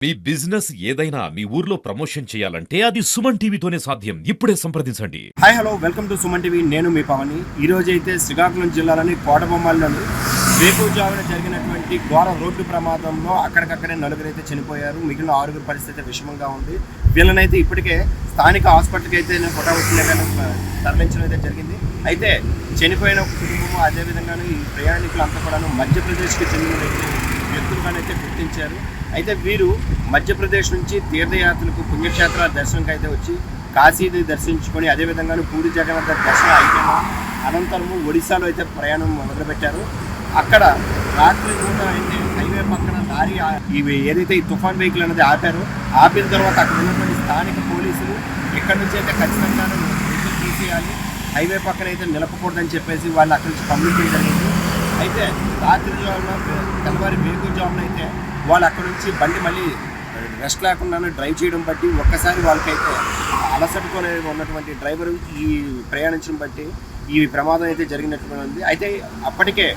మీ business ఏదైనా మీ ఊర్లో promotion చేయాలంటే అది సుమన్ టీవీతోనే సాధ్యం. ఇప్పుడే సంప్రదించండి. Hi hello welcome to Suman TV. నేను మీ పవని. ఈరోజు అయితే శ్రీకాకుళం జిల్లాలోని కోటబొమ్మల్లోని వేకువజామున జరిగినటువంటి ఘోర రోడ్డు ప్రమాదంలో అక్కడికక్కడే నలుగురైతే చనిపోయారు. మిగిలిన 6 పరిస్థితి విషమంగా ఉంది. వీళ్ళనైతే ఇప్పటికే స్థానిక హాస్పిటల్కి అయితే తరలించడం అయితే జరిగింది. అయితే చనిపోయిన కుటుంబం అదేవిధంగాను ఈ ప్రయాణికులంతా కూడా మధ్యప్రదేశ్కి చెందిన వ్యక్తులుగానైతే గుర్తించారు. అయితే వీరు మధ్యప్రదేశ్ నుంచి తీర్థయాత్రలకు పుణ్యక్షేత్రాల దర్శనంకి అయితే వచ్చి కాశీని దర్శించుకొని అదేవిధంగా పూరి జగన్నాథ దర్శనం అయిపోయిన అనంతరము ఒడిశాలో అయితే ప్రయాణం మొదలుపెట్టారు. అక్కడ రాత్రి పూట అయితే హైవే పక్కన లారీ ఇవి ఏదైతే ఈ తుఫాన్ వెహికల్ అనేది ఆపిన తర్వాత అక్కడ ఉన్నటువంటి స్థానిక పోలీసులు ఇక్కడి నుంచి అయితే ఖచ్చితంగా వెహికల్ తీసేయాలి, హైవే పక్కన అయితే నిలపకూడదని చెప్పేసి వాళ్ళు అక్కడి నుంచి కమ్యూనికేట్ జరిగింది. అయితే రాత్రి జామున తెల్లవారి వేకువజామున అయితే వాళ్ళు అక్కడ నుంచి బండి మళ్ళీ రెస్ట్ లేకుండానే డ్రైవ్ చేయడం బట్టి ఒక్కసారి వాళ్ళకైతే అలసటతోనే ఉన్నటువంటి డ్రైవరు ఈ ప్రయాణించడం బట్టి ఈ ప్రమాదం అయితే జరిగినట్టుగా ఉంది. అయితే అప్పటికే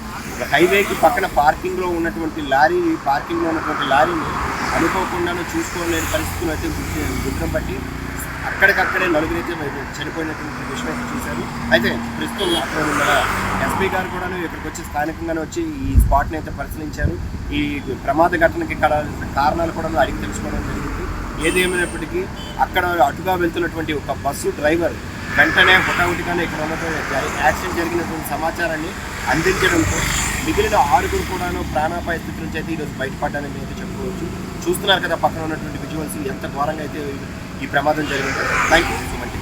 హైవేకి పక్కన పార్కింగ్లో ఉన్నటువంటి లారీని అనుకోకుండానే చూసుకోలేని పరిస్థితులు అయితే గుర్తం బట్టి అక్కడికక్కడే నలుగురైతే చనిపోయినటువంటి విషయం అయితే చూశారు. అయితే ప్రస్తుతం అక్కడ ఉన్న ఎస్పీ గారు కూడా ఇక్కడికి వచ్చి స్థానికంగానే వచ్చి ఈ స్పాట్ని అయితే పరిశీలించారు. ఈ ప్రమాద ఘటనకి కారణాలు కూడా అడిగి తెలుసుకోవడం జరిగింది. ఏది ఏమైనప్పటికీ అక్కడ అటుగా వెళ్తున్నటువంటి ఒక బస్సు డ్రైవర్ వెంటనే హుటాహుటిగానే ఇక్కడ ఉన్నటువంటి యాక్సిడెంట్ జరిగినటువంటి సమాచారాన్ని అందించడంతో మిగిలిన 6 కూడాను ప్రాణాపాయ స్థితి నుంచి అయితే ఈరోజు బయటపడ్డానని అయితే చెప్పుకోవచ్చు. చూస్తున్నారు కదా పక్కన ఉన్నటువంటి విజువల్స్ ఎంత ఘోరంగా అయితే ఈ ప్రమాదం జరిగింది. Thank you so much.